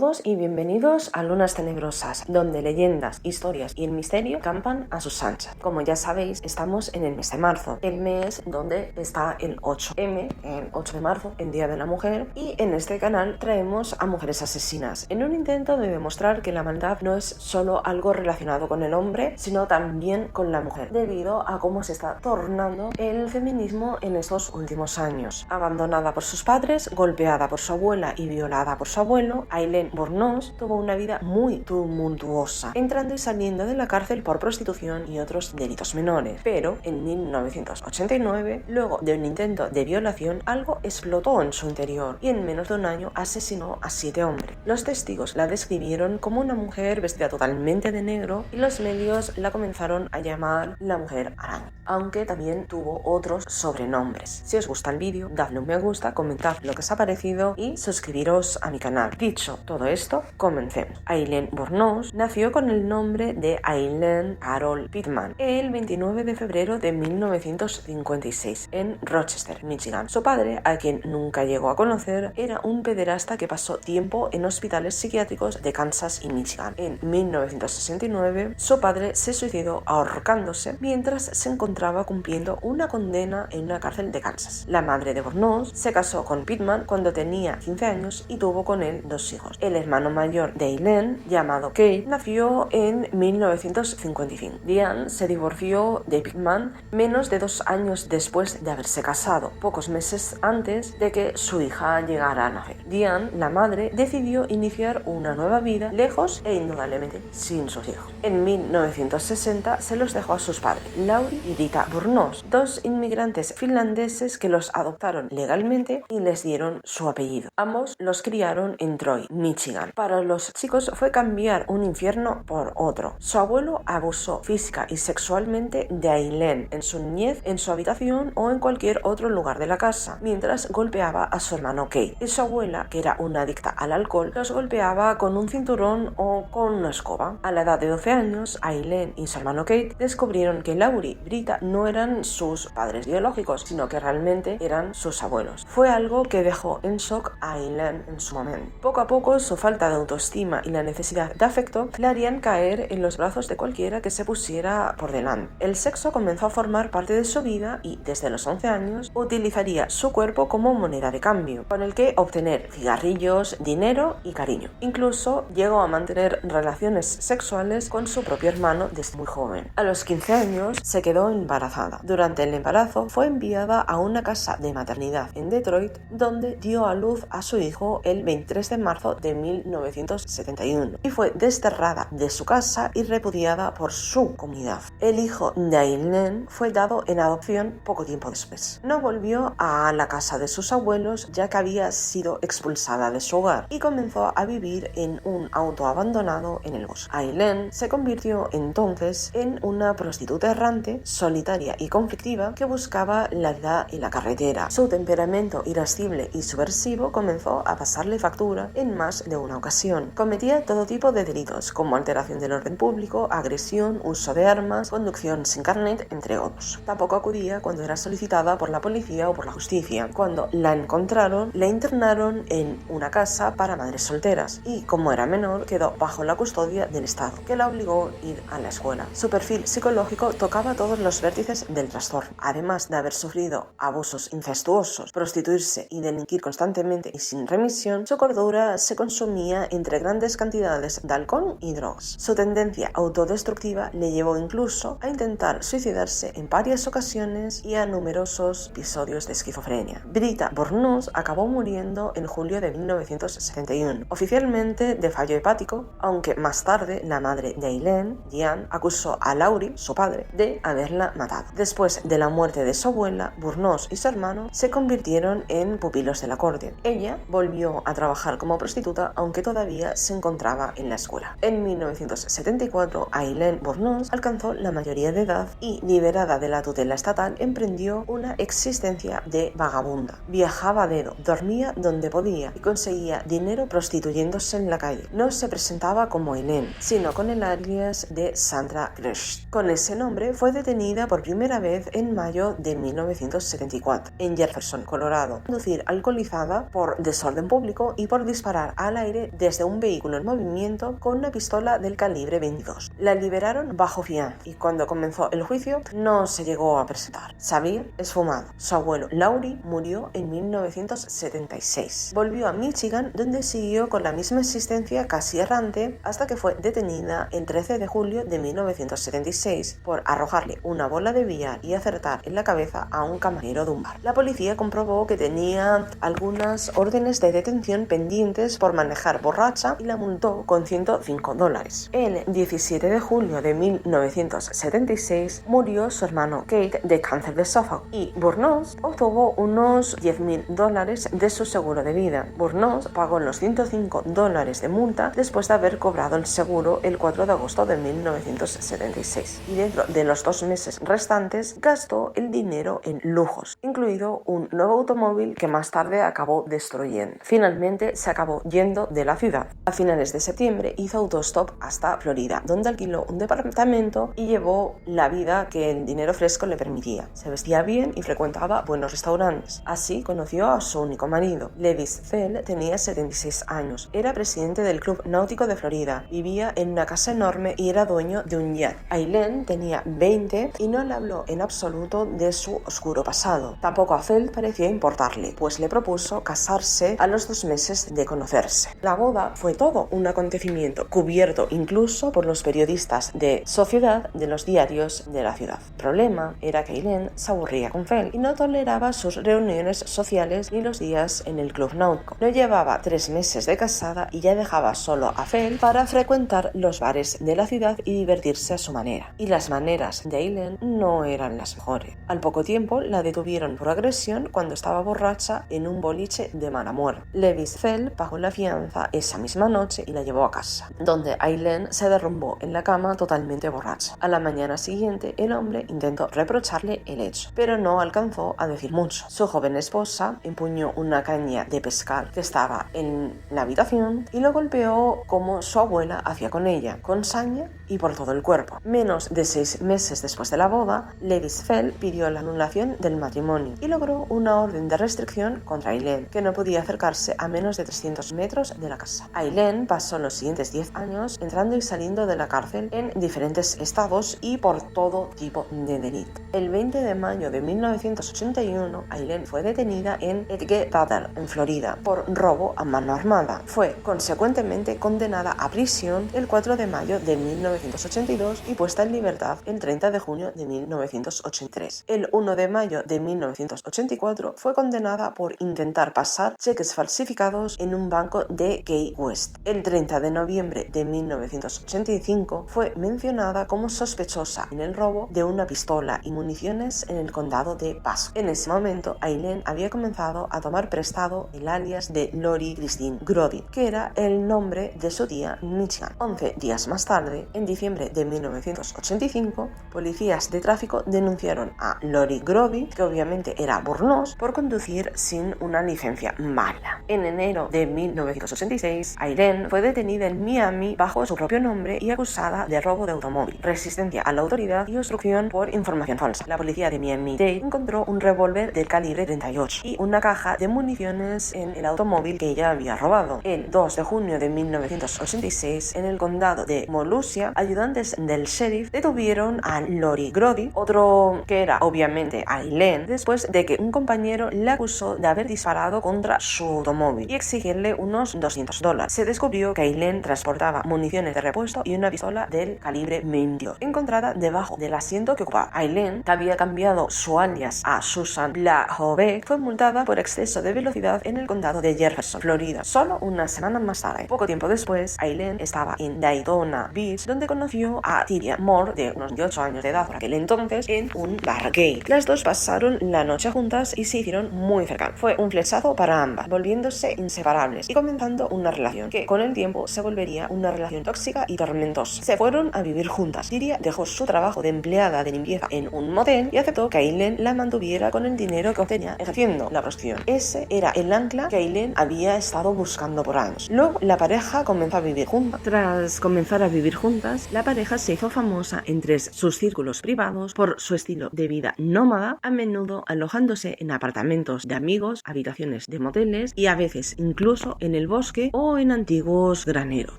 todos y bienvenidos a Lunas Tenebrosas, donde leyendas, historias y el misterio campan a sus anchas. Como ya sabéis, estamos en el mes de marzo, el mes donde está el 8M, el 8 de marzo, el Día de la Mujer, y en este canal traemos a mujeres asesinas, en un intento de demostrar que la maldad no es solo algo relacionado con el hombre, sino también con la mujer, debido a cómo se está tornando el feminismo en estos últimos años. Abandonada por sus padres, golpeada por su abuela y violada por su abuelo, Aileen Wuornos tuvo una vida muy tumultuosa, entrando y saliendo de la cárcel por prostitución y otros delitos menores. Pero en 1989, luego de un intento de violación, algo explotó en su interior y en menos de un año asesinó a 7 hombres. Los testigos la describieron como una mujer vestida totalmente de negro y los medios la comenzaron a llamar la Mujer Araña, aunque también tuvo otros sobrenombres. Si os gusta el vídeo, dadle un me gusta, comentad lo que os ha parecido y suscribiros a mi canal. Dicho todo esto, comencemos. Aileen Wuornos nació con el nombre de Aileen Carol Pittman el 29 de febrero de 1956 en Rochester, Michigan. Su padre, a quien nunca llegó a conocer, era un pederasta que pasó tiempo en hospitales psiquiátricos de Kansas y Michigan. En 1969, su padre se suicidó ahorcándose mientras se encontraba cumpliendo una condena en una cárcel de Kansas. La madre de Wuornos se casó con Pittman cuando tenía 15 años y tuvo con él 2 hijos. El hermano mayor de Aileen, llamado Kate, nació en 1955. Diane se divorció de Pittman menos de 2 años después de haberse casado, pocos meses antes de que su hija llegara a nacer. Diane, la madre, decidió iniciar una nueva vida lejos e indudablemente sin sus hijos. En 1960 se los dejó a sus padres, Laurie y Brita Wuornos, 2 inmigrantes finlandeses que los adoptaron legalmente y les dieron su apellido. Ambos los criaron en Troy, Michigan. Para los chicos fue cambiar un infierno por otro. Su abuelo abusó física y sexualmente de Aileen en su niñez, en su habitación o en cualquier otro lugar de la casa, mientras golpeaba a su hermano Kate. Y su abuela, que era una adicta al alcohol, los golpeaba con un cinturón o con una escoba. A la edad de 12 años, Aileen y su hermano Kate descubrieron que Laurie y Brita no eran sus padres biológicos, sino que realmente eran sus abuelos. Fue algo que dejó en shock a Aileen en su momento. Poco a poco, su falta de autoestima y la necesidad de afecto le harían caer en los brazos de cualquiera que se pusiera por delante. El sexo comenzó a formar parte de su vida y, desde los 11 años, utilizaría su cuerpo como moneda de cambio, con el que obtener cigarrillos, dinero y cariño. Incluso llegó a mantener relaciones sexuales con su propio hermano desde muy joven. A los 15 años se quedó embarazada. Durante el embarazo fue enviada a una casa de maternidad en Detroit, donde dio a luz a su hijo el 23 de marzo de 1971 y fue desterrada de su casa y repudiada por su comunidad. El hijo de Aileen fue dado en adopción poco tiempo después. No volvió a la casa de sus abuelos, ya que había sido expulsada de su hogar, y comenzó a vivir en un auto abandonado en el bosque. Aileen se convirtió entonces en una prostituta errante, solitaria y conflictiva que buscaba la vida en la carretera. Su temperamento irascible y subversivo comenzó a pasarle factura en más de una ocasión. Cometía todo tipo de delitos, como alteración del orden público, agresión, uso de armas, conducción sin carnet, entre otros. Tampoco acudía cuando era solicitada por la policía o por la justicia. Cuando la encontraron, la internaron en una casa para madres solteras y, como era menor, quedó bajo la custodia del Estado, que la obligó a ir a la escuela. Su perfil psicológico tocaba todos los vértices del trastorno. Además de haber sufrido abusos incestuosos, prostituirse y delinquir constantemente y sin remisión, su cordura se consumía entre grandes cantidades de alcohol y drogas. Su tendencia autodestructiva le llevó incluso a intentar suicidarse en varias ocasiones y a numerosos episodios de esquizofrenia. Brita Wuornos acabó muriendo en julio de 1971, oficialmente de fallo hepático, aunque más tarde la madre de Aileen, Diane, acusó a Laurie, su padre, de haberla matado. Después de la muerte de su abuela, Wuornos y su hermano se convirtieron en pupilos de la corte. Ella volvió a trabajar como prostituta, aunque todavía se encontraba en la escuela. En 1974, Aileen Wuornos alcanzó la mayoría de edad y, liberada de la tutela estatal, emprendió una existencia de vagabunda. Viajaba a dedo, dormía donde podía y conseguía dinero prostituyéndose en la calle. No se presentaba como Aileen, sino con el alias de Sandra Gresh. Con ese nombre fue detenida por primera vez en mayo de 1974 en Jefferson, Colorado, conducir alcoholizada, por desorden público y por disparar a al aire desde un vehículo en movimiento con una pistola del calibre 22. La liberaron bajo fianza y cuando comenzó el juicio no se llegó a presentar. Se había esfumado. Su abuelo Laurie murió en 1976. Volvió a Michigan, donde siguió con la misma existencia casi errante hasta que fue detenida el 13 de julio de 1976 por arrojarle una bola de billar y acertar en la cabeza a un camarero de un bar. La policía comprobó que tenía algunas órdenes de detención pendientes por manejar borracha y la multó con $105. El 17 de julio de 1976 murió su hermano Kate de cáncer de esófago y Burnos obtuvo unos $10,000 de su seguro de vida. Burnos pagó los $105 de multa después de haber cobrado el seguro el 4 de agosto de 1976 y dentro de los 2 meses restantes gastó el dinero en lujos, incluido un nuevo automóvil que más tarde acabó destruyendo. Finalmente se acabó yendo de la ciudad. A finales de septiembre hizo autostop hasta Florida, donde alquiló un departamento y llevó la vida que el dinero fresco le permitía. Se vestía bien y frecuentaba buenos restaurantes. Así conoció a su único marido. Lewis Fell tenía 76 años, era presidente del Club Náutico de Florida, vivía en una casa enorme y era dueño de un yacht. Aileen tenía 20 y no le habló en absoluto de su oscuro pasado. Tampoco a Fell parecía importarle, pues le propuso casarse a los 2 meses de conocerse. La boda fue todo un acontecimiento, cubierto incluso por los periodistas de sociedad de los diarios de la ciudad. El problema era que Aileen se aburría con Fell y no toleraba sus reuniones sociales ni los días en el club náutico. No llevaba 3 meses de casada y ya dejaba solo a Fell para frecuentar los bares de la ciudad y divertirse a su manera. Y las maneras de Aileen no eran las mejores. Al poco tiempo la detuvieron por agresión cuando estaba borracha en un boliche de mala muerte. Lewis Fell pagó la fianza esa misma noche y la llevó a casa, donde Aileen se derrumbó en la cama totalmente borracha. A la mañana siguiente el hombre intentó reprocharle el hecho, pero no alcanzó a decir mucho. Su joven esposa empuñó una caña de pescar que estaba en la habitación y lo golpeó como su abuela hacía con ella, con saña y por todo el cuerpo. Menos de 6 meses después de la boda, Lewis Fell pidió la anulación del matrimonio y logró una orden de restricción contra Aileen, que no podía acercarse a menos de 300 metros de la casa. Aileen pasó los siguientes 10 años entrando y saliendo de la cárcel en diferentes estados y por todo tipo de delito. El 20 de mayo de 1981, Aileen fue detenida en Edgewater, en Florida, por robo a mano armada. Fue consecuentemente condenada a prisión el 4 de mayo de 1982 y puesta en libertad el 30 de junio de 1983. El 1 de mayo de 1984 fue condenada por intentar pasar cheques falsificados en un banco de Key West. El 30 de noviembre de 1985 fue mencionada como sospechosa en el robo de una pistola y municiones en el condado de Pasco. En ese momento, Aileen había comenzado a tomar prestado el alias de Lori Christine Grody, que era el nombre de su tía en Michigan. 11 días más tarde, en diciembre de 1985, policías de tráfico denunciaron a Lori Grody, que obviamente era Burnos, por conducir sin una licencia mala. En enero de 1986, Aileen fue detenida en Miami bajo su propio nombre y acusada de robo de automóvil, resistencia a la autoridad y obstrucción por información falsa. La policía de Miami-Dade encontró un revólver del calibre 38 y una caja de municiones en el automóvil que ella había robado. El 2 de junio de 1986, en el condado de Volusia, ayudantes del sheriff detuvieron a Lori Grody, otro que era obviamente Aileen, después de que un compañero le acusó de haber disparado contra su automóvil y exigirle unos $200. Se descubrió que Aileen transportaba municiones de repuesto y una pistola del calibre 22, encontrada debajo del asiento que ocupaba. Aileen, que había cambiado su alias a Susan Blahovec, fue multada por exceso de velocidad en el condado de Jefferson, Florida, solo una semana más tarde. Poco tiempo después, Aileen estaba en Daytona Beach, donde conoció a Tyria Moore, de unos 18 años de edad por aquel entonces, en un bar gay. Las dos pasaron la noche juntas y se hicieron muy cercanas. Fue un flechazo para ambas, volviéndose inseparables y comenzando una relación que con el tiempo se volvería una relación tóxica y tormentosa. Se fueron a vivir juntas. Tyria dejó su trabajo de empleada de limpieza en un motel y aceptó que Aileen la mantuviera con el dinero que obtenía ejerciendo la prostitución. Ese era el ancla que Aileen había estado buscando por años. Luego la pareja comenzó a vivir juntas. Tras comenzar a vivir juntas, la pareja se hizo famosa entre sus círculos privados por su estilo de vida nómada, a menudo alojándose en apartamentos de amigos, habitaciones de moteles y a veces incluso en el el bosque o en antiguos graneros.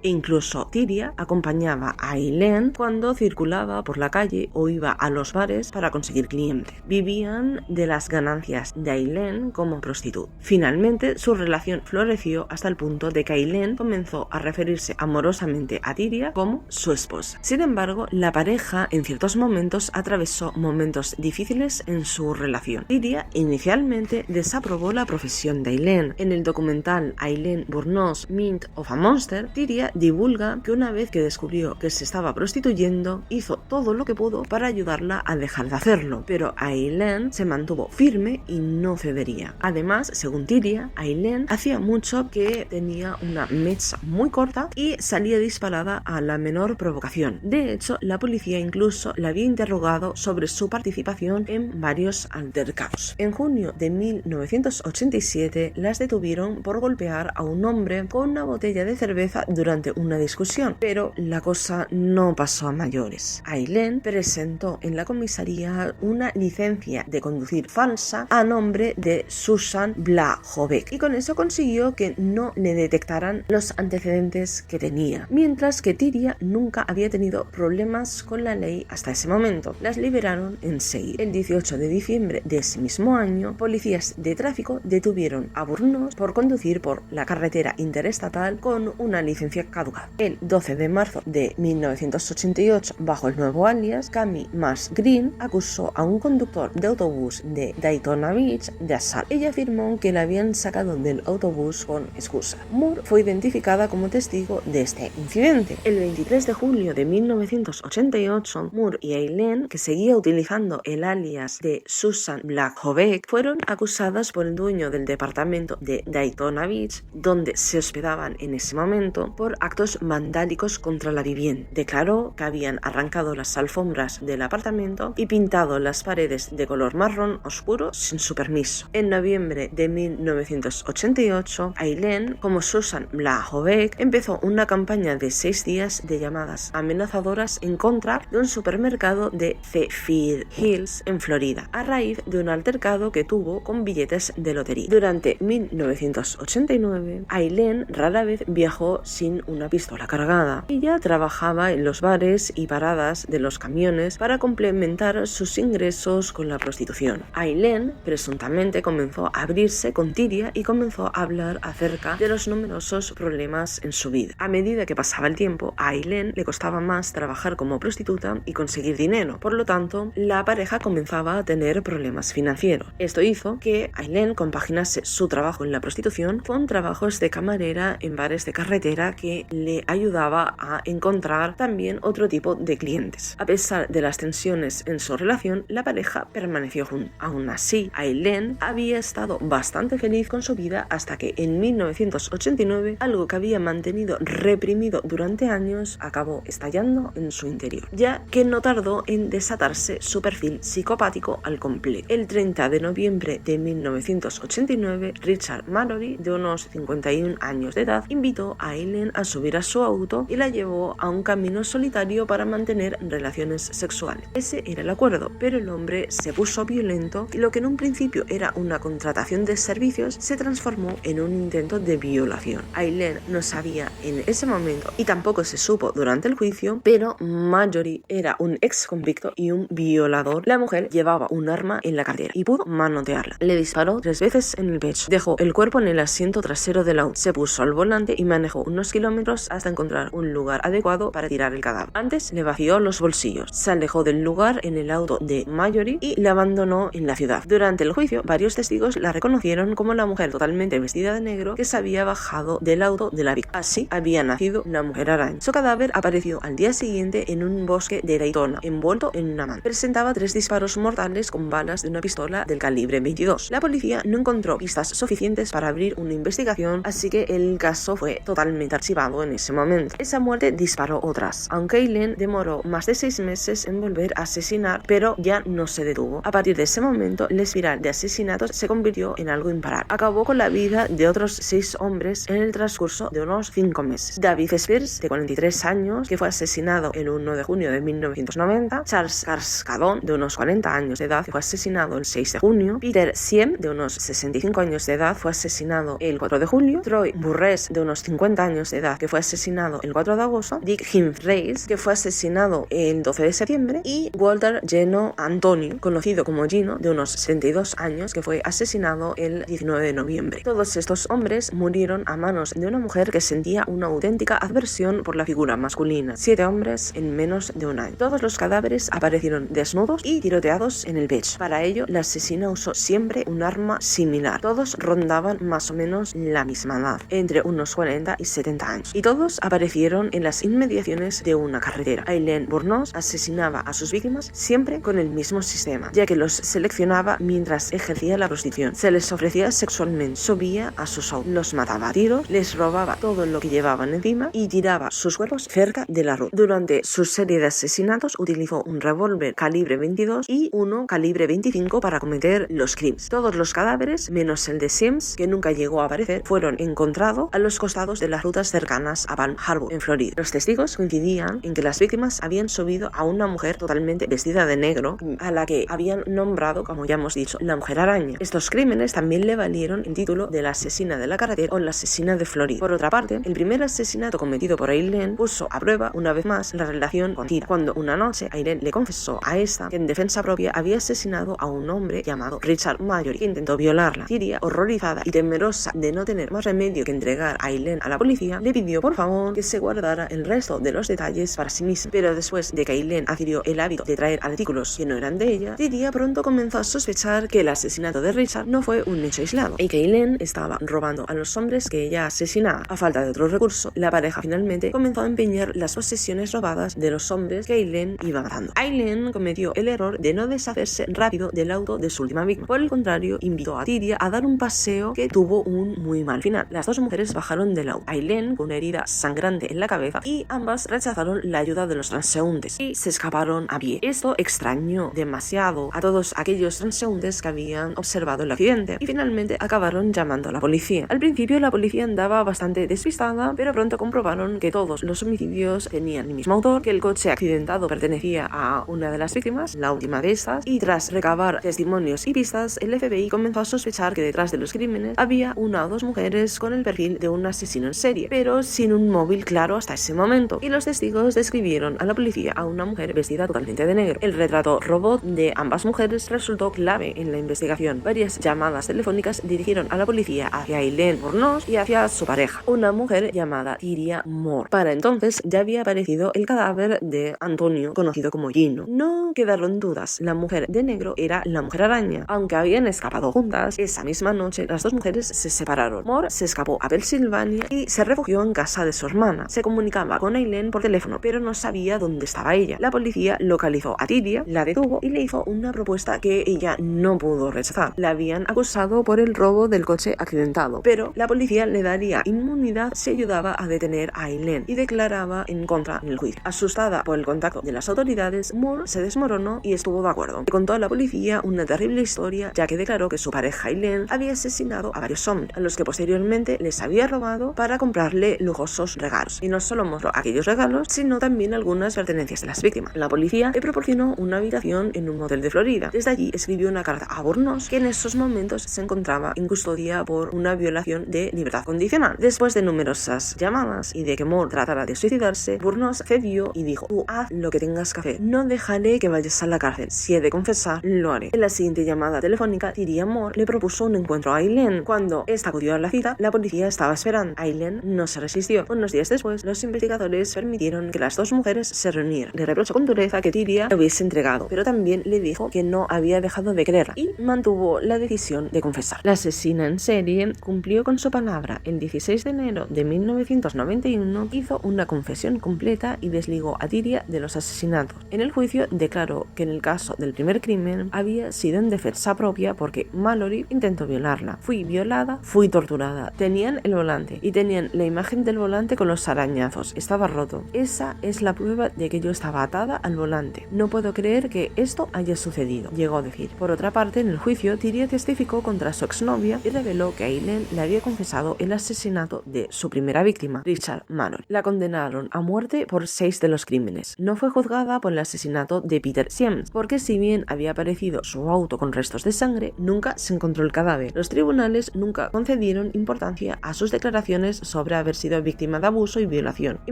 E incluso Tyria acompañaba a Aileen cuando circulaba por la calle o iba a los bares para conseguir clientes. Vivían de las ganancias de Aileen como prostituta. Finalmente, su relación floreció hasta el punto de que Aileen comenzó a referirse amorosamente a Tyria como su esposa. Sin embargo, la pareja en ciertos momentos atravesó momentos difíciles en su relación. Tyria inicialmente desaprobó la profesión de Aileen. En el documental Aileen Wuornos, Mint of a Monster, Tyria divulga que una vez que descubrió que se estaba prostituyendo, hizo todo lo que pudo para ayudarla a dejar de hacerlo, pero Aileen se mantuvo firme y no cedería. Además, según Tyria, Aileen hacía mucho que tenía una mecha muy corta y salía disparada a la menor provocación. De hecho, la policía incluso la había interrogado sobre su participación en varios altercados. En junio de 1987 las detuvieron por golpear a un hombre con una botella de cerveza durante una discusión, pero la cosa no pasó a mayores. Aileen presentó en la comisaría una licencia de conducir falsa a nombre de Susan Blachowicz y con eso consiguió que no le detectaran los antecedentes que tenía, mientras que Tyria nunca había tenido problemas con la ley hasta ese momento. Las liberaron enseguida. El 18 de diciembre de ese mismo año, policías de tráfico detuvieron a Wuornos por conducir por la carretera interestatal con una licencia caducada. El 12 de marzo de 1988, bajo el nuevo alias, Cami Mass Green acusó a un conductor de autobús de Daytona Beach de asalto. Ella afirmó que la habían sacado del autobús con excusa. Moore fue identificada como testigo de este incidente. El 23 de julio de 1988, Moore y Aileen, que seguía utilizando el alias de Susan Blachowicz, fueron acusadas por el dueño del departamento de Daytona Beach, donde se hospedaban en ese momento, por actos vandálicos contra la vivienda. Declaró que habían arrancado las alfombras del apartamento y pintado las paredes de color marrón oscuro sin su permiso. En noviembre de 1988, Aileen, como Susan Blachowicz, empezó una campaña de 6 días de llamadas amenazadoras en contra de un supermercado de Zephyr Hills en Florida, a raíz de un altercado que tuvo con billetes de lotería. Durante 1989, Aileen rara vez viajó sin una pistola cargada. Ella trabajaba en los bares y paradas de los camiones para complementar sus ingresos con la prostitución. Aileen presuntamente comenzó a abrirse con Tyria y comenzó a hablar acerca de los numerosos problemas en su vida. A medida que pasaba el tiempo, a Aileen le costaba más trabajar como prostituta y conseguir dinero. Por lo tanto, la pareja comenzaba a tener problemas financieros. Esto hizo que Aileen compaginase su trabajo en la prostitución con trabajos de camarera en bares de carretera que le ayudaba a encontrar también otro tipo de clientes. A pesar de las tensiones en su relación, la pareja permaneció junta. Aún así, Aileen había estado bastante feliz con su vida hasta que en 1989 algo que había mantenido reprimido durante años acabó estallando en su interior, ya que no tardó en desatarse su perfil psicopático al completo. El 30 de noviembre de 1989, Richard Mallory, de unos 51 años de edad, invitó a Aileen a subir a su auto y la llevó a un camino solitario para mantener relaciones sexuales. Ese era el acuerdo, pero el hombre se puso violento y lo que en un principio era una contratación de servicios se transformó en un intento de violación. Aileen no sabía en ese momento y tampoco se supo durante el juicio, pero Mallory era un ex convicto y un violador. La mujer llevaba un arma en la cartera y pudo manotearla. Le disparó 3 veces en el pecho, dejó el cuerpo en el asiento trasero del auto, se puso al volante y manejó unos kilómetros hasta encontrar un lugar adecuado para tirar el cadáver. Antes le vació los bolsillos, se alejó del lugar en el auto de Mallory y la abandonó en la ciudad. Durante el juicio, varios testigos la reconocieron como la mujer totalmente vestida de negro que se había bajado del auto de la víctima. Así había nacido la mujer araña. Su cadáver apareció al día siguiente en un bosque de Daytona, envuelto en una manta. Presentaba 3 disparos mortales con balas de una pistola del calibre 22. La policía no encontró pistas suficientes para abrir una investigación, así que el caso fue totalmente archivado en ese momento. Esa muerte disparó otras, aunque Aileen demoró más de 6 meses en volver a asesinar, pero ya no se detuvo. A partir de ese momento, la espiral de asesinatos se convirtió en algo imparable. Acabó con la vida de otros 6 hombres en el transcurso de unos 5 meses. David Spears, de 43 años, que fue asesinado el 1 de junio de 1990. Charles Cascadón, de unos 40 años de edad, que fue asesinado el 6 de junio. Peter Siem, de unos 65 años de edad, fue asesinado el 4 de junio. julio, Troy Burress, de unos 50 años de edad, que fue asesinado el 4 de agosto, Dick Humphreys, que fue asesinado el 12 de septiembre, y Walter Geno Antonio, conocido como Gino, de unos 72 años, que fue asesinado el 19 de noviembre. Todos estos hombres murieron a manos de una mujer que sentía una auténtica aversión por la figura masculina. 7 hombres en menos de un año. Todos los cadáveres aparecieron desnudos y tiroteados en el pecho. Para ello, la asesina usó siempre un arma similar. Todos rondaban más o menos la misma edad, entre unos 40 y 70 años. Y todos aparecieron en las inmediaciones de una carretera. Aileen Wuornos asesinaba a sus víctimas siempre con el mismo sistema, ya que los seleccionaba mientras ejercía la prostitución. Se les ofrecía sexualmente, subía a sus autos, los mataba a tiros, les robaba todo lo que llevaban encima y tiraba sus cuerpos cerca de la ruta. Durante su serie de asesinatos utilizó un revólver calibre 22 y uno calibre 25 para cometer los crímenes. Todos los cadáveres, menos el de Sims, que nunca llegó a aparecer, fueron encontrados a los costados de las rutas cercanas a Palm Harbor, en Florida. Los testigos coincidían en que las víctimas habían subido a una mujer totalmente vestida de negro, a la que habían nombrado, como ya hemos dicho, la mujer araña. Estos crímenes también le valieron el título de la asesina de la carretera o la asesina de Florida. Por otra parte, el primer asesinato cometido por Aileen puso a prueba una vez más la relación con Tyria, cuando una noche Aileen le confesó a esta que en defensa propia había asesinado a un hombre llamado Richard Mallory, que intentó violarla. Tyria, horrorizada y temerosa de no tener más remedio que entregar a Aileen a la policía, le pidió por favor que se guardara el resto de los detalles para sí misma. Pero después de que Aileen adquirió el hábito de traer artículos que no eran de ella, Tyria pronto comenzó a sospechar que el asesinato de Richard no fue un hecho aislado y que Aileen estaba robando a los hombres que ella asesinaba. A falta de otro recurso, la pareja finalmente comenzó a empeñar las posesiones robadas de los hombres que Aileen iba matando. Aileen cometió el error de no deshacerse rápido del auto de su última víctima. Por el contrario, invitó a Tyria a dar un paseo que tuvo un muy mal final. Las dos mujeres bajaron del auto, Aileen con una herida sangrante en la cabeza, y ambas rechazaron la ayuda de los transeúntes y se escaparon a pie. Esto extrañó demasiado a todos aquellos transeúntes que habían observado el accidente y finalmente acabaron llamando a la policía. Al principio la policía andaba bastante despistada, pero pronto comprobaron que todos los homicidios tenían el mismo autor, que el coche accidentado pertenecía a una de las víctimas, la última de estas, y tras recabar testimonios y pistas, el FBI comenzó a sospechar que detrás de los crímenes había una o dos mujeres con el perfil de un asesino en serie, pero sin un móvil claro hasta ese momento, y los testigos describieron a la policía a una mujer vestida totalmente de negro. El retrato robot de ambas mujeres resultó clave en la investigación. Varias llamadas telefónicas dirigieron a la policía hacia Aileen Wuornos y hacia su pareja, una mujer llamada Tyria Moore. Para entonces ya había aparecido el cadáver de Antonio, conocido como Gino. No quedaron dudas, la mujer de negro era la mujer araña. Aunque habían escapado juntas, esa misma noche las dos mujeres se separaron. Moore se escapó a Pensilvania y se refugió en casa de su hermana. Se comunicaba con Aileen por teléfono, pero no sabía dónde estaba ella. La policía localizó a Tyria, la detuvo y le hizo una propuesta que ella no pudo rechazar. La habían acusado por el robo del coche accidentado, pero la policía le daría inmunidad si ayudaba a detener a Aileen y declaraba en contra en el juicio. Asustada por el contacto de las autoridades, Moore se desmoronó y estuvo de acuerdo. Le contó a la policía una terrible historia, ya que declaró que su pareja Aileen había asesinado a varios hombres, a los que posteriormente les había robado para comprarle lujosos regalos. Y no solo mostró aquellos regalos, sino también algunas pertenencias de las víctimas. La policía le proporcionó una habitación en un motel de Florida. Desde allí escribió una carta a Wuornos, que en esos momentos se encontraba en custodia por una violación de libertad condicional. Después de numerosas llamadas y de que Moore tratara de suicidarse, Wuornos cedió y dijo: tú haz lo que tengas que hacer, no dejaré que vayas a la cárcel, si he de confesar, lo haré. En la siguiente llamada telefónica, Tyria Moore le propuso un encuentro a Aileen. Cuando esta acudió a la cita, la policía estaba esperando. Aileen no se resistió. Unos días después, los investigadores permitieron que las dos mujeres se reunieran. Le reprochó con dureza que Tyria lo hubiese entregado, pero también le dijo que no había dejado de creerla y mantuvo la decisión de confesar. La asesina en serie cumplió con su palabra. El 16 de enero de 1991 hizo una confesión completa y desligó a Tyria de los asesinatos. En el juicio declaró que en el caso del primer crimen había sido en defensa propia porque Mallory intentó violarla. Fui violada, fui torturada. Tenían el volante y tenían la imagen del volante con los arañazos. Estaba roto. Esa es la prueba de que yo estaba atada al volante. No puedo creer que esto haya sucedido, llegó a decir. Por otra parte, en el juicio, Tyria testificó contra su exnovia y reveló que Aileen le había confesado el asesinato de su primera víctima, Richard Mallory. La condenaron a muerte por 6 de los crímenes. No fue juzgada por el asesinato de Peter Sims, porque si bien había aparecido su auto con restos de sangre, nunca se encontró el cadáver. Los tribunales nunca concedieron dieron importancia a sus declaraciones sobre haber sido víctima de abuso y violación y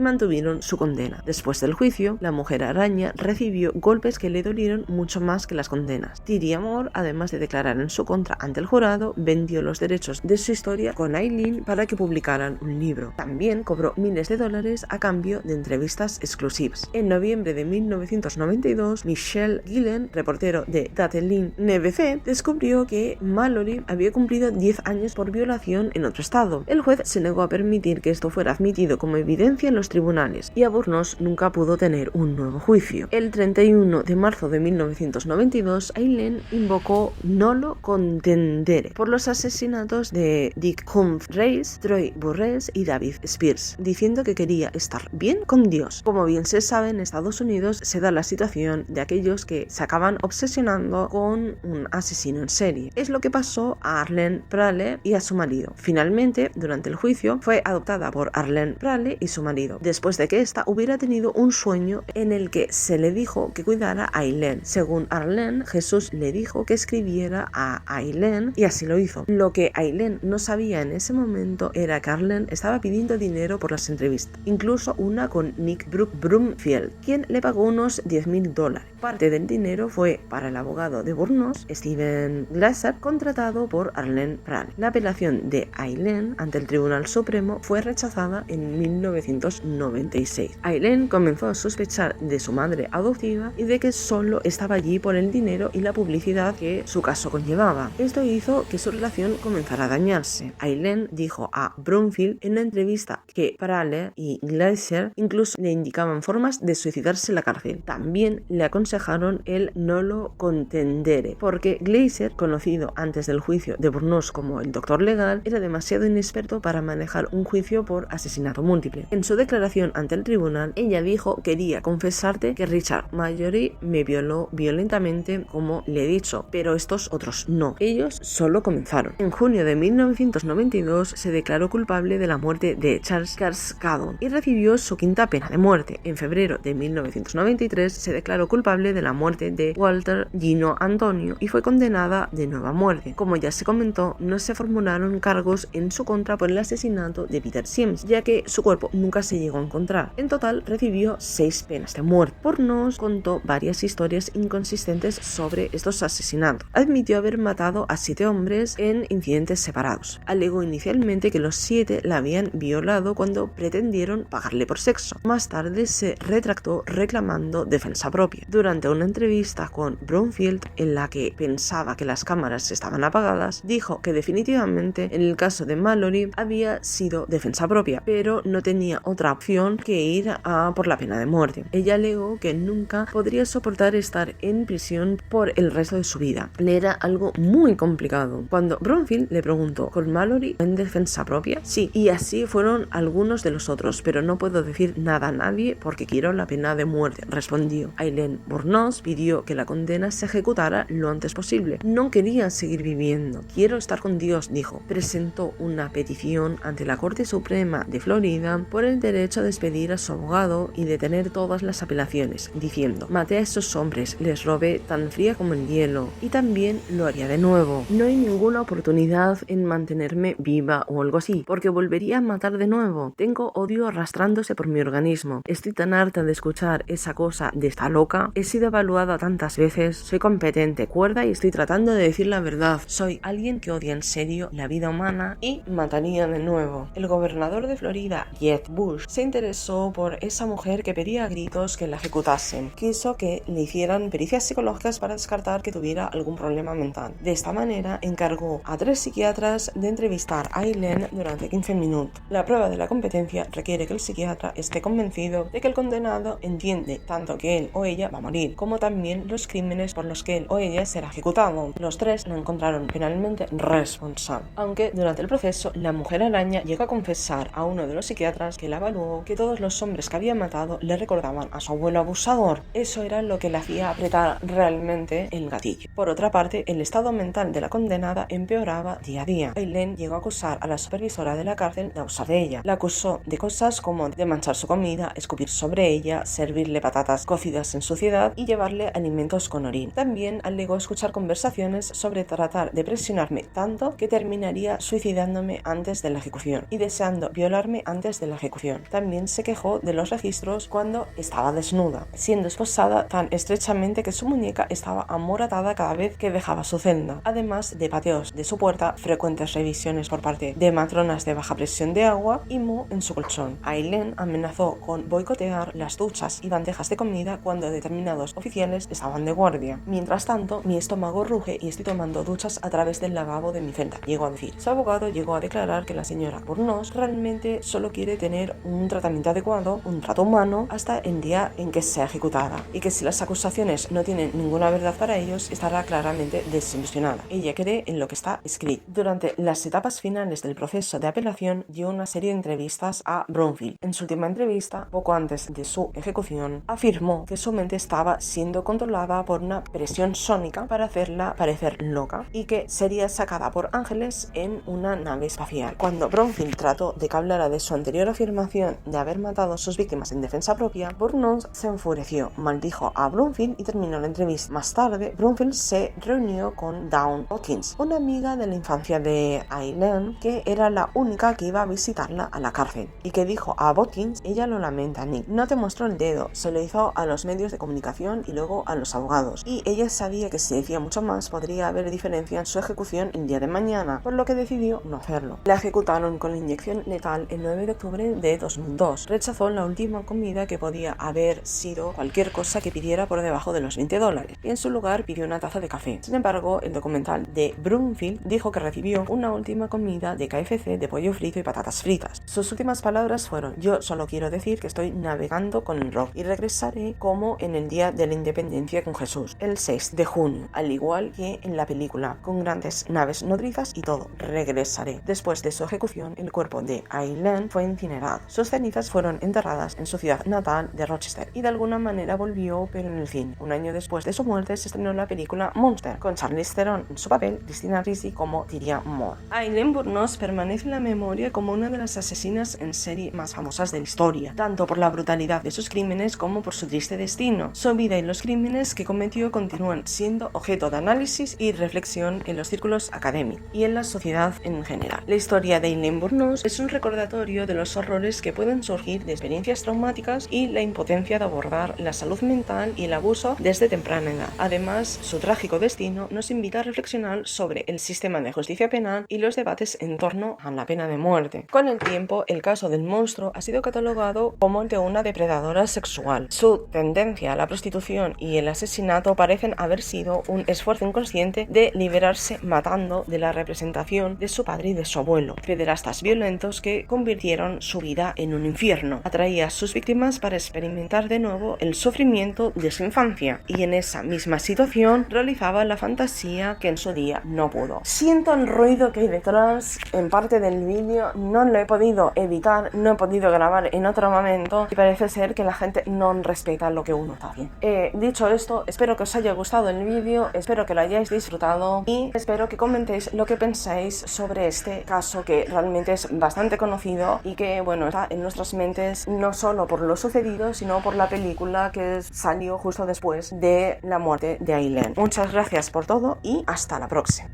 mantuvieron su condena. Después del juicio, la mujer araña recibió golpes que le dolieron mucho más que las condenas. Tiri Moore, además de declarar en su contra ante el jurado, vendió los derechos de su historia con Aileen para que publicaran un libro. También cobró miles de dólares a cambio de entrevistas exclusivas. En noviembre de 1992, Michelle Gillen, reportero de Dateline NBC, descubrió que Mallory había cumplido 10 años por violación en otro estado. El juez se negó a permitir que esto fuera admitido como evidencia en los tribunales y Albornoz nunca pudo tener un nuevo juicio. El 31 de marzo de 1992, Aileen invocó nolo contendere por los asesinatos de Dick Humphreys, Troy Burress y David Spears, diciendo que quería estar bien con Dios. Como bien se sabe, en Estados Unidos se da la situación de aquellos que se acaban obsesionando con un asesino en serie. Es lo que pasó a Arlene Prale y a su marido. Finalmente, durante el juicio, fue adoptada por Arlene Prale y su marido, después de que ésta hubiera tenido un sueño en el que se le dijo que cuidara a Aileen. Según Arlene, Jesús le dijo que escribiera a Aileen y así lo hizo. Lo que Aileen no sabía en ese momento era que Arlene estaba pidiendo dinero por las entrevistas, incluso una con Nick Broomfield, quien le pagó unos $10,000. Parte del dinero fue para el abogado de Albornoz, Steven Glaser, contratado por Arlene Prale. La apelación de Aileen ante el Tribunal Supremo fue rechazada en 1996. Aileen comenzó a sospechar de su madre adoptiva y de que solo estaba allí por el dinero y la publicidad que su caso conllevaba. Esto hizo que su relación comenzara a dañarse. Aileen dijo a Broomfield en una entrevista que Prale y Glaser incluso le indicaban formas de suicidarse en la cárcel. También le aconsejaron el nolo contendere, porque Glaser, conocido antes del juicio de Albornoz como el doctor legal, era demasiado inexperto para manejar un juicio por asesinato múltiple. En su declaración ante el tribunal, ella dijo: quería confesarte que Richard Mallory me violó violentamente como le he dicho, pero estos otros no. Ellos solo comenzaron. En junio de 1992 se declaró culpable de la muerte de Charles Carscadon y recibió su quinta pena de muerte. En febrero de 1993 se declaró culpable de la muerte de Walter Gino Antonio y fue condenada de nueva muerte. Como ya se comentó, no se formularon cargos en su contra por el asesinato de Peter Sims, ya que su cuerpo nunca se llegó a encontrar. En total recibió 6 penas de muerte. Albornoz contó varias historias inconsistentes sobre estos asesinatos. Admitió haber matado a 7 hombres en incidentes separados. Alegó inicialmente que los 7 la habían violado cuando pretendieron pagarle por sexo. Más tarde se retractó reclamando defensa propia. Durante una entrevista con Broomfield, en la que pensaba que las cámaras estaban apagadas, dijo que definitivamente en el caso de Mallory había sido defensa propia, pero no tenía otra opción que ir a por la pena de muerte. Ella alegó que nunca podría soportar estar en prisión por el resto de su vida. Le era algo muy complicado. Cuando Broomfield le preguntó: ¿con Mallory en defensa propia? Sí, y así fueron algunos de los otros, pero no puedo decir nada a nadie porque quiero la pena de muerte, respondió. Aileen Albornoz pidió que la condena se ejecutara lo antes posible. No quería seguir viviendo. Quiero estar con Dios, dijo. Presentó una petición ante la Corte Suprema de Florida por el derecho a despedir a su abogado y detener todas las apelaciones, diciendo: maté a esos hombres, les robé tan fría como el hielo y también lo haría de nuevo. No hay ninguna oportunidad en mantenerme viva o algo así, porque volvería a matar de nuevo. Tengo odio arrastrándose por mi organismo. Estoy tan harta de escuchar esa cosa de esta loca. He sido evaluada tantas veces. Soy competente, cuerda y estoy tratando de decir la verdad. Soy alguien que odia en serio la vida humana y mataría de nuevo. El gobernador de Florida, Jeb Bush, se interesó por esa mujer que pedía a gritos que la ejecutasen. Quiso que le hicieran pericias psicológicas para descartar que tuviera algún problema mental. De esta manera encargó a 3 psiquiatras de entrevistar a Aileen durante 15 minutos. La prueba de la competencia requiere que el psiquiatra esté convencido de que el condenado entiende tanto que él o ella va a morir, como también los crímenes por los que él o ella será ejecutado. Los 3 lo encontraron penalmente responsable, aunque durante el proceso la mujer araña llegó a confesar a uno de los psiquiatras que la evaluó que todos los hombres que había matado le recordaban a su abuelo abusador. Eso era lo que le hacía apretar realmente el gatillo. Por otra parte, el estado mental de la condenada empeoraba día a día. Aileen llegó a acusar a la supervisora de la cárcel de abusar de ella. La acusó de cosas como de manchar su comida, escupir sobre ella, servirle patatas cocidas en suciedad y llevarle alimentos con orina. También alegó escuchar conversaciones sobre tratar de presionarme tanto que terminaría suicidándome antes de la ejecución y deseando violarme antes de la ejecución. También se quejó de los registros cuando estaba desnuda, siendo esposada tan estrechamente que su muñeca estaba amoratada cada vez que dejaba su celda, además de pateos de su puerta, frecuentes revisiones por parte de matronas de baja presión de agua y moho en su colchón. Aileen amenazó con boicotear las duchas y bandejas de comida cuando determinados oficiales estaban de guardia. Mientras tanto, mi estómago ruge y estoy tomando duchas a través del lavabo de mi celda, llegó a decir. Su abogado llegó a declarar que la señora Burnos realmente solo quiere tener un tratamiento adecuado, un trato humano, hasta el día en que sea ejecutada, y que si las acusaciones no tienen ninguna verdad para ellos, estará claramente desilusionada. Ella cree en lo que está escrito. Durante las etapas finales del proceso de apelación, dio una serie de entrevistas a Bromfield. En su última entrevista, poco antes de su ejecución, afirmó que su mente estaba siendo controlada por una presión sónica para hacerla parecer loca y que sería sacada por ángeles en una nave espacial. Cuando Bromfield trató de que hablara de su anterior afirmación de haber matado a sus víctimas en defensa propia, Burnos se enfureció, maldijo a Bromfield y terminó la entrevista. Más tarde, Bromfield se reunió con Dawn Watkins, una amiga de la infancia de Aileen, que era la única que iba a visitarla a la cárcel, y que dijo a Watkins: ella lo lamenta, Nick. No te mostró el dedo, se lo hizo a los medios de comunicación y luego a los abogados, y ella sabía que si decía mucho más podría haber diferencia en su ejecución el día de mañana, por lo que decidió no hacerlo. La ejecutaron con la inyección letal el 9 de octubre de 2002. Rechazó la última comida, que podía haber sido cualquier cosa que pidiera por debajo de los $20, y en su lugar pidió una taza de café. Sin embargo, el documental de Bromfield dijo que recibió una última comida de KFC de pollo frito y patatas fritas. Sus últimas palabras fueron: yo solo quiero decir que estoy navegando con el rock y regresaré como en el día de la independencia con Jesús, el 6 de junio, al igual que en la película, con grandes naves nodrizas y todo. Regresaré. Después de su ejecución, el cuerpo de Aileen fue incinerado. Sus cenizas fueron enterradas en su ciudad natal de Rochester y de alguna manera volvió, pero en el cine. Un año después de su muerte se estrenó la película Monster, con Charlize Theron en su papel, Christina Ricci como Tyria Moore. Aileen Burnos permanece en la memoria como una de las asesinas en serie más famosas de la historia, tanto por la brutalidad de sus crímenes como por su triste destino. Su vida y los crímenes que cometió continúan siendo objeto de análisis y reflexión en los círculos académicos y en la sociedad en general. La historia de Aileen Burnos es un recordatorio de los horrores que pueden surgir de experiencias traumáticas y la impotencia de abordar la salud mental y el abuso desde temprana edad. Además, su trágico destino nos invita a reflexionar sobre el sistema de justicia penal y los debates en torno a la pena de muerte. Con el tiempo, el caso del monstruo ha sido catalogado como el de una depredadora sexual. Su tendencia a la prostitución y el asesinato parecen haber sido un esfuerzo inconsciente de liberarse matando de la representación de su padre y de su abuelo, pederastas violentos que convirtieron su vida en un infierno. Atraía a sus víctimas para experimentar de nuevo el sufrimiento de su infancia y en esa misma situación realizaba la fantasía que en su día no pudo. Siento el ruido que hay detrás en parte del vídeo, no lo he podido evitar, no he podido grabar en otro momento y parece ser que la gente no respeta lo que uno está haciendo. Dicho esto, espero que os haya gustado el vídeo, espero que lo hayáis disfrutado y espero que comentéis lo que pensáis sobre este caso, que realmente es bastante conocido y que, bueno, está en nuestras mentes no solo por lo sucedido, sino por la película que salió justo después de la muerte de Aileen. Muchas gracias por todo y hasta la próxima.